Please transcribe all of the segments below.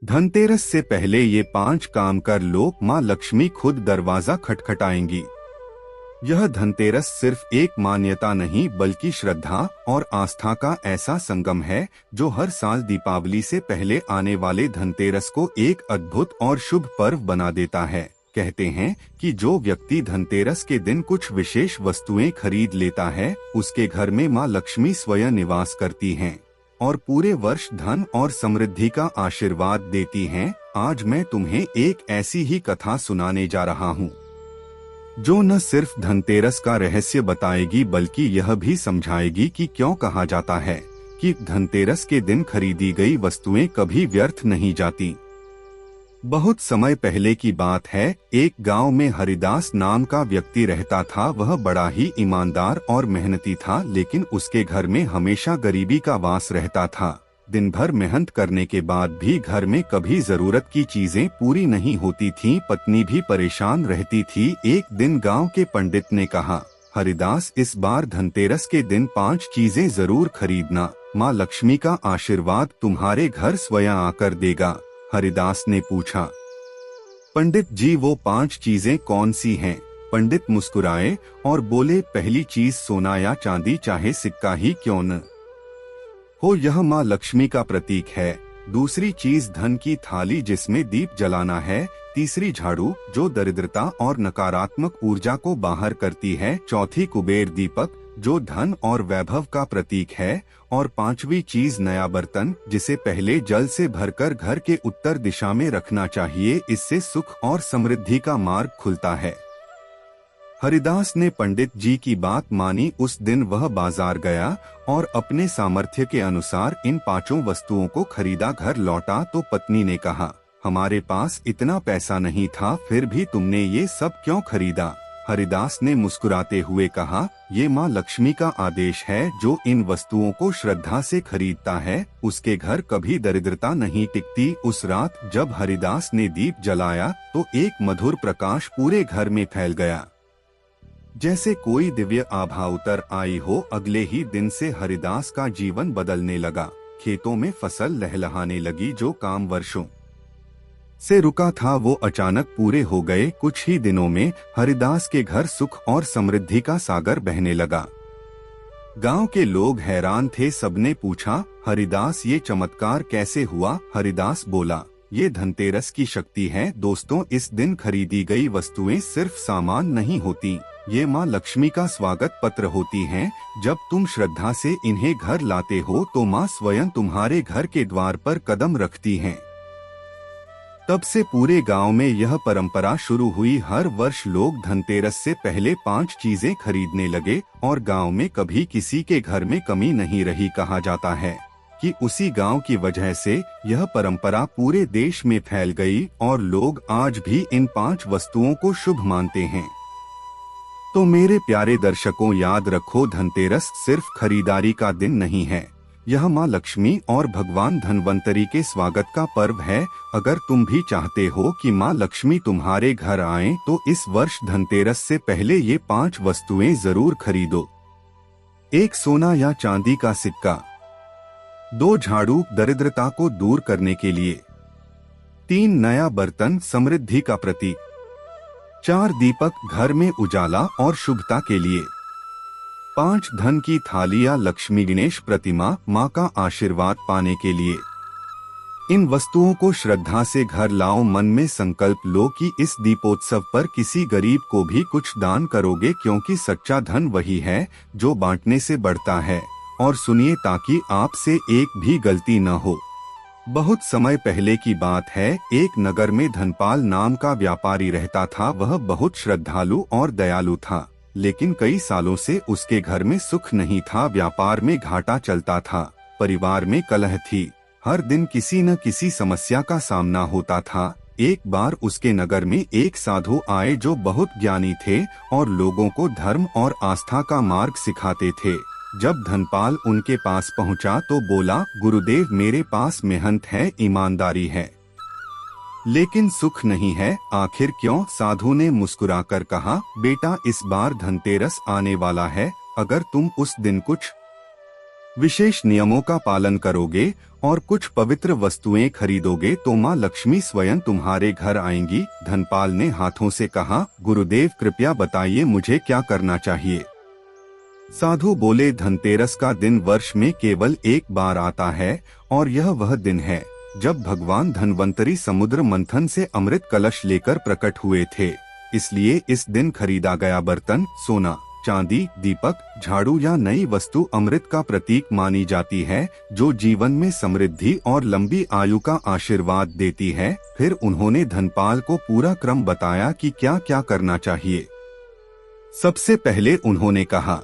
धनतेरस से पहले ये 5 काम कर लो, माँ लक्ष्मी खुद दरवाजा खटखटाएंगी। यह धनतेरस सिर्फ एक मान्यता नहीं बल्कि श्रद्धा और आस्था का ऐसा संगम है जो हर साल दीपावली से पहले आने वाले धनतेरस को एक अद्भुत और शुभ पर्व बना देता है। कहते हैं कि जो व्यक्ति धनतेरस के दिन कुछ विशेष वस्तुएं खरीद लेता है, उसके घर में माँ लक्ष्मी स्वयं निवास करती हैं और पूरे वर्ष धन और समृद्धि का आशीर्वाद देती हैं। आज मैं तुम्हें एक ऐसी ही कथा सुनाने जा रहा हूँ जो न सिर्फ धनतेरस का रहस्य बताएगी बल्कि यह भी समझाएगी कि क्यों कहा जाता है कि धनतेरस के दिन खरीदी गई वस्तुएं कभी व्यर्थ नहीं जाती। बहुत समय पहले की बात है। एक गांव में हरिदास नाम का व्यक्ति रहता था। वह बड़ा ही ईमानदार और मेहनती था, लेकिन उसके घर में हमेशा गरीबी का वास रहता था। दिन भर मेहनत करने के बाद भी घर में कभी जरूरत की चीजें पूरी नहीं होती थीं। पत्नी भी परेशान रहती थी। एक दिन गांव के पंडित ने कहा, हरिदास, इस बार धनतेरस के दिन 5 चीजें जरूर खरीदना। माँ लक्ष्मी का आशीर्वाद तुम्हारे घर स्वयं आकर देगा। हरिदास ने पूछा, पंडित जी, वो 5 चीजें कौन सी हैं? पंडित मुस्कुराए और बोले, पहली चीज सोना या चांदी, चाहे सिक्का ही क्यों न हो, यह माँ लक्ष्मी का प्रतीक है। दूसरी चीज धन की थाली जिसमें दीप जलाना है। तीसरी झाड़ू जो दरिद्रता और नकारात्मक ऊर्जा को बाहर करती है। चौथी कुबेर दीपक जो धन और वैभव का प्रतीक है। और 5वीं चीज नया बर्तन जिसे पहले जल से भरकर घर के उत्तर दिशा में रखना चाहिए। इससे सुख और समृद्धि का मार्ग खुलता है। हरिदास ने पंडित जी की बात मानी। उस दिन वह बाजार गया और अपने सामर्थ्य के अनुसार इन 5 वस्तुओं को खरीदा। घर लौटा तो पत्नी ने कहा, हमारे पास इतना पैसा नहीं था, फिर भी तुमने ये सब क्यों खरीदा? हरिदास ने मुस्कुराते हुए कहा, ये माँ लक्ष्मी का आदेश है। जो इन वस्तुओं को श्रद्धा से खरीदता है उसके घर कभी दरिद्रता नहीं टिकती। उस रात जब हरिदास ने दीप जलाया तो एक मधुर प्रकाश पूरे घर में फैल गया, जैसे कोई दिव्य आभा उतर आई हो। अगले ही दिन से हरिदास का जीवन बदलने लगा। खेतों में फसल लहलहाने लगी। जो काम वर्षों से रुका था वो अचानक पूरे हो गए। कुछ ही दिनों में हरिदास के घर सुख और समृद्धि का सागर बहने लगा। गांव के लोग हैरान थे। सबने पूछा, हरिदास, ये चमत्कार कैसे हुआ? हरिदास बोला, ये धनतेरस की शक्ति है। दोस्तों, इस दिन खरीदी गई वस्तुएं सिर्फ सामान नहीं होती, ये माँ लक्ष्मी का स्वागत पत्र होती हैं। जब तुम श्रद्धा से इन्हें घर लाते हो तो माँ स्वयं तुम्हारे घर के द्वार पर कदम रखती हैं। तब से पूरे गांव में यह परंपरा शुरू हुई। हर वर्ष लोग धनतेरस से पहले 5 चीजें खरीदने लगे और गांव में कभी किसी के घर में कमी नहीं रही। कहा जाता है कि उसी गांव की वजह से यह परंपरा पूरे देश में फैल गई और लोग आज भी इन 5 वस्तुओं को शुभ मानते हैं। तो मेरे प्यारे दर्शकों, याद रखो, धनतेरस सिर्फ खरीदारी का दिन नहीं है, यह माँ लक्ष्मी और भगवान धन्वंतरी के स्वागत का पर्व है। अगर तुम भी चाहते हो कि माँ लक्ष्मी तुम्हारे घर आएं, तो इस वर्ष धनतेरस से पहले ये 5 वस्तुएं जरूर खरीदो। 1 सोना या चांदी का सिक्का। 2 झाड़ू दरिद्रता को दूर करने के लिए। 3 नया बर्तन समृद्धि का प्रतीक। 4 दीपक घर में उजाला और शुभता के लिए। 5 धन की थाली या लक्ष्मी गणेश प्रतिमा माँ का आशीर्वाद पाने के लिए। इन वस्तुओं को श्रद्धा से घर लाओ। मन में संकल्प लो कि इस दीपोत्सव पर किसी गरीब को भी कुछ दान करोगे, क्योंकि सच्चा धन वही है जो बांटने से बढ़ता है। और सुनिए, ताकि आपसे एक भी गलती न हो। बहुत समय पहले की बात है। एक नगर में धनपाल नाम का व्यापारी रहता था। वह बहुत श्रद्धालु और दयालु था, लेकिन कई सालों से उसके घर में सुख नहीं था। व्यापार में घाटा चलता था, परिवार में कलह थी, हर दिन किसी न किसी समस्या का सामना होता था। एक बार उसके नगर में एक साधु आए जो बहुत ज्ञानी थे और लोगों को धर्म और आस्था का मार्ग सिखाते थे। जब धनपाल उनके पास पहुंचा तो बोला, गुरुदेव, मेरे पास मेहनत है, ईमानदारी है, लेकिन सुख नहीं है। आखिर क्यों? साधु ने मुस्कुराकर कहा, बेटा, इस बार धनतेरस आने वाला है। अगर तुम उस दिन कुछ विशेष नियमों का पालन करोगे और कुछ पवित्र वस्तुएं खरीदोगे तो माँ लक्ष्मी स्वयं तुम्हारे घर आएंगी। धनपाल ने हाथों से कहा, गुरुदेव कृपया बताइए मुझे क्या करना चाहिए। साधु बोले, धनतेरस का दिन वर्ष में केवल एक बार आता है और यह वह दिन है जब भगवान धन्वंतरी समुद्र मंथन से अमृत कलश लेकर प्रकट हुए थे। इसलिए इस दिन खरीदा गया बर्तन, सोना, चांदी, दीपक, झाड़ू या नई वस्तु अमृत का प्रतीक मानी जाती है, जो जीवन में समृद्धि और लंबी आयु का आशीर्वाद देती है। फिर उन्होंने धनपाल को पूरा क्रम बताया कि क्या क्या करना चाहिए। सबसे पहले उन्होंने कहा,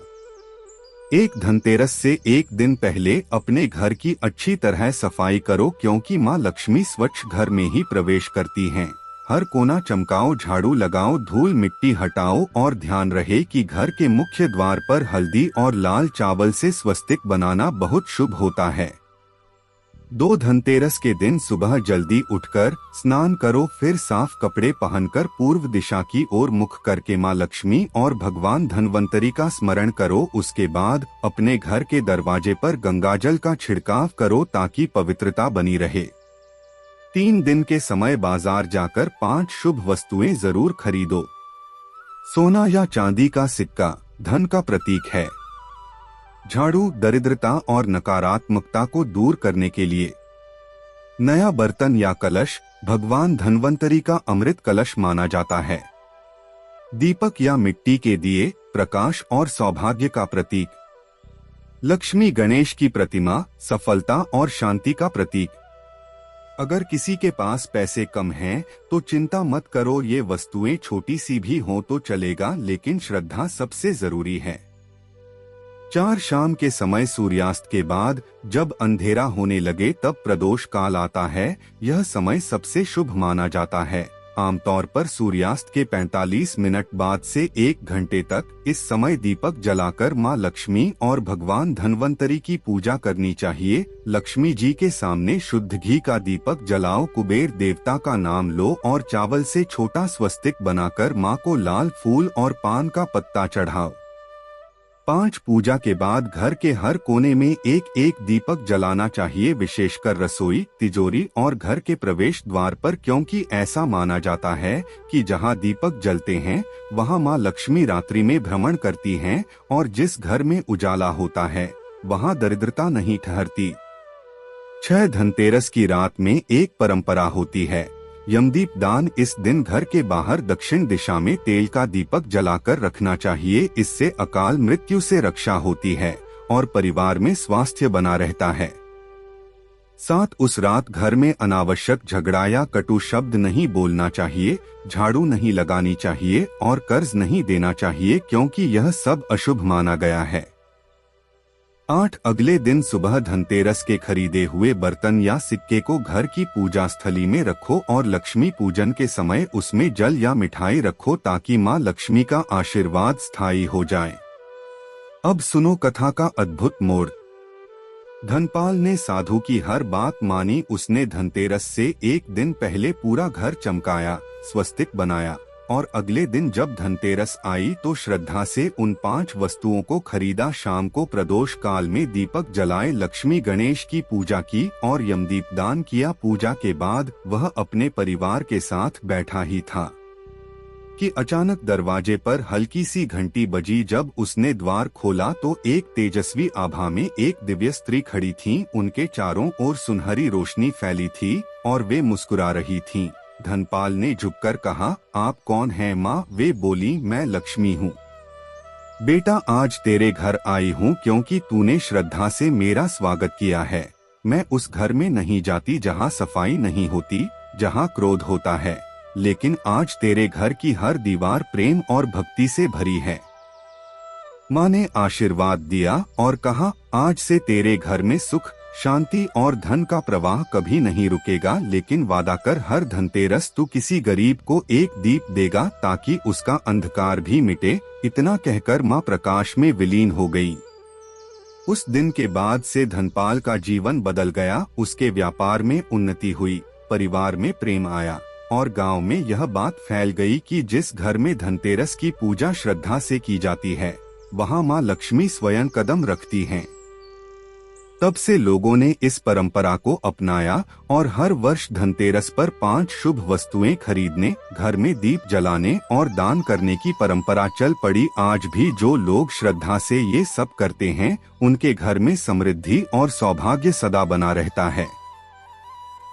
एक धनतेरस से एक दिन पहले अपने घर की अच्छी तरह सफाई करो, क्योंकि माँ लक्ष्मी स्वच्छ घर में ही प्रवेश करती हैं। हर कोना चमकाओ, झाड़ू लगाओ, धूल मिट्टी हटाओ और ध्यान रहे कि घर के मुख्य द्वार पर हल्दी और लाल चावल से स्वस्तिक बनाना बहुत शुभ होता है। 2 धनतेरस के दिन सुबह जल्दी उठकर स्नान करो, फिर साफ कपड़े पहनकर पूर्व दिशा की ओर मुख करके माँ लक्ष्मी और भगवान धन्वंतरी का स्मरण करो। उसके बाद अपने घर के दरवाजे पर गंगाजल का छिड़काव करो ताकि पवित्रता बनी रहे। 3 दिन के समय बाजार जाकर 5 शुभ वस्तुएं जरूर खरीदो। सोना या चांदी का सिक्का धन का प्रतीक है। झाड़ू दरिद्रता और नकारात्मकता को दूर करने के लिए। नया बर्तन या कलश भगवान धन्वंतरी का अमृत कलश माना जाता है। दीपक या मिट्टी के दिए प्रकाश और सौभाग्य का प्रतीक। लक्ष्मी गणेश की प्रतिमा सफलता और शांति का प्रतीक। अगर किसी के पास पैसे कम हैं, तो चिंता मत करो, ये वस्तुएं छोटी सी भी हों तो चलेगा, लेकिन श्रद्धा सबसे जरूरी है। 4 शाम के समय सूर्यास्त के बाद जब अंधेरा होने लगे तब प्रदोष काल आता है। यह समय सबसे शुभ माना जाता है। आमतौर पर सूर्यास्त के 45 मिनट बाद से 1 घंटे तक इस समय दीपक जलाकर माँ लक्ष्मी और भगवान धन्वंतरी की पूजा करनी चाहिए। लक्ष्मी जी के सामने शुद्ध घी का दीपक जलाओ, कुबेर देवता का नाम लो और चावल से छोटा स्वस्तिक बनाकर माँ को लाल फूल और पान का पत्ता चढ़ाओ। 5 पूजा के बाद घर के हर कोने में एक एक दीपक जलाना चाहिए, विशेषकर रसोई, तिजोरी और घर के प्रवेश द्वार पर, क्योंकि ऐसा माना जाता है कि जहां दीपक जलते हैं वहां मां लक्ष्मी रात्रि में भ्रमण करती हैं और जिस घर में उजाला होता है वहां दरिद्रता नहीं ठहरती। 6 धनतेरस की रात में एक परंपरा होती है, यमदीप दान। इस दिन घर के बाहर दक्षिण दिशा में तेल का दीपक जलाकर रखना चाहिए। इससे अकाल मृत्यु से रक्षा होती है और परिवार में स्वास्थ्य बना रहता है। 7 उस रात घर में अनावश्यक झगड़ा या कटु शब्द नहीं बोलना चाहिए, झाड़ू नहीं लगानी चाहिए और कर्ज नहीं देना चाहिए, क्योंकि यह सब अशुभ माना गया है। 8 अगले दिन सुबह धनतेरस के खरीदे हुए बर्तन या सिक्के को घर की पूजा स्थली में रखो और लक्ष्मी पूजन के समय उसमें जल या मिठाई रखो ताकि माँ लक्ष्मी का आशीर्वाद स्थायी हो जाए। अब सुनो कथा का अद्भुत मोड़। धनपाल ने साधु की हर बात मानी। उसने धनतेरस से एक दिन पहले पूरा घर चमकाया, स्वस्तिक बनाया और अगले दिन जब धनतेरस आई तो श्रद्धा से उन 5 वस्तुओं को खरीदा। शाम को प्रदोष काल में दीपक जलाए, लक्ष्मी गणेश की पूजा की और यमदीप दान किया। पूजा के बाद वह अपने परिवार के साथ बैठा ही था कि अचानक दरवाजे पर हल्की सी घंटी बजी। जब उसने द्वार खोला तो एक तेजस्वी आभा में एक दिव्य स्त्री खड़ी थी। उनके चारों ओर सुनहरी रोशनी फैली थी और वे मुस्कुरा रही थीं। धनपाल ने झुककर कहा, आप कौन हैं माँ? वे बोली, मैं लक्ष्मी हूँ बेटा, आज तेरे घर आई हूँ क्योंकि तूने श्रद्धा से मेरा स्वागत किया है। मैं उस घर में नहीं जाती जहाँ सफाई नहीं होती, जहाँ क्रोध होता है, लेकिन आज तेरे घर की हर दीवार प्रेम और भक्ति से भरी है। माँ ने आशीर्वाद दिया और कहा, आज से तेरे घर में सुख, शांति और धन का प्रवाह कभी नहीं रुकेगा, लेकिन वादा कर हर धनतेरस तू किसी गरीब को एक दीप देगा ताकि उसका अंधकार भी मिटे। इतना कहकर माँ प्रकाश में विलीन हो गई। उस दिन के बाद से धनपाल का जीवन बदल गया। उसके व्यापार में उन्नति हुई, परिवार में प्रेम आया और गांव में यह बात फैल गई कि जिस घर में धनतेरस की पूजा श्रद्धा से की जाती है, वहां माँ लक्ष्मी स्वयं कदम रखती हैं। तब से लोगों ने इस परंपरा को अपनाया और हर वर्ष धनतेरस पर 5 शुभ वस्तुएं खरीदने, घर में दीप जलाने और दान करने की परंपरा चल पड़ी। आज भी जो लोग श्रद्धा से ये सब करते हैं, उनके घर में समृद्धि और सौभाग्य सदा बना रहता है।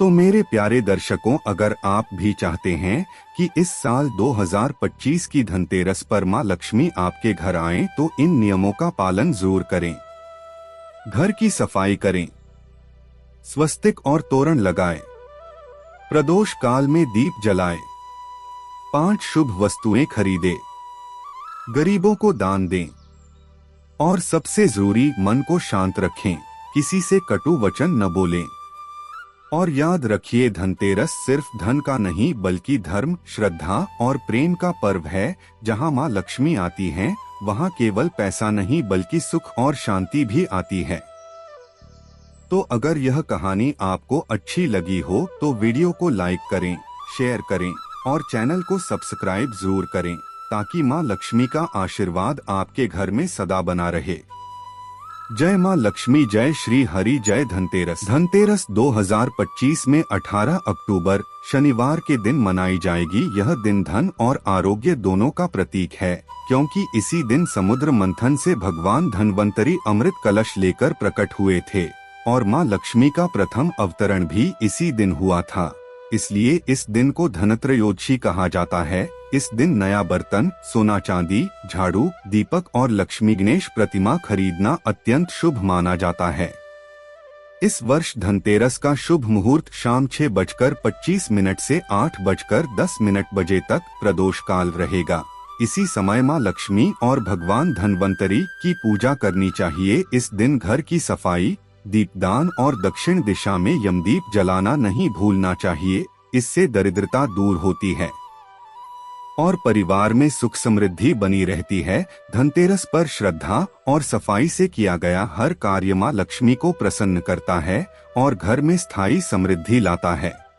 तो मेरे प्यारे दर्शकों, अगर आप भी चाहते हैं कि इस साल 2025 की धनतेरस पर मां लक्ष्मी आपके घर आएं, तो इन नियमों का पालन जरूर करें। घर की सफाई करें, स्वस्तिक और तोरण लगाएं, प्रदोष काल में दीप जलाएं, 5 शुभ वस्तुएं खरीदें, गरीबों को दान दें और सबसे जरूरी, मन को शांत रखें, किसी से कटु वचन न बोलें। और याद रखिए, धनतेरस सिर्फ धन का नहीं बल्कि धर्म, श्रद्धा और प्रेम का पर्व है। जहां मां लक्ष्मी आती हैं, वहां केवल पैसा नहीं बल्कि सुख और शांति भी आती है। तो अगर यह कहानी आपको अच्छी लगी हो तो वीडियो को लाइक करें, शेयर करें और चैनल को सब्सक्राइब जरूर करें, ताकि मां लक्ष्मी का आशीर्वाद आपके घर में सदा बना रहे। जय मां लक्ष्मी, जय श्री हरि, जय धनतेरस। धनतेरस 2025 में 18 अक्टूबर शनिवार के दिन मनाई जाएगी। यह दिन धन और आरोग्य दोनों का प्रतीक है, क्योंकि इसी दिन समुद्र मंथन से भगवान धन्वंतरी अमृत कलश लेकर प्रकट हुए थे और मां लक्ष्मी का प्रथम अवतरण भी इसी दिन हुआ था। इसलिए इस दिन को धनत्रयोदशी कहा जाता है। इस दिन नया बर्तन, सोना चांदी, झाड़ू, दीपक और लक्ष्मी गणेश प्रतिमा खरीदना अत्यंत शुभ माना जाता है। इस वर्ष धनतेरस का शुभ मुहूर्त शाम 6:25 से 8:10 बजे तक प्रदोष काल रहेगा। इसी समय मां लक्ष्मी और भगवान धन्वंतरी की पूजा करनी चाहिए। इस दिन घर की सफाई, दीपदान और दक्षिण दिशा में यमदीप जलाना नहीं भूलना चाहिए। इससे दरिद्रता दूर होती है और परिवार में सुख समृद्धि बनी रहती है। धनतेरस पर श्रद्धा और सफाई से किया गया हर कार्य मां लक्ष्मी को प्रसन्न करता है और घर में स्थायी समृद्धि लाता है।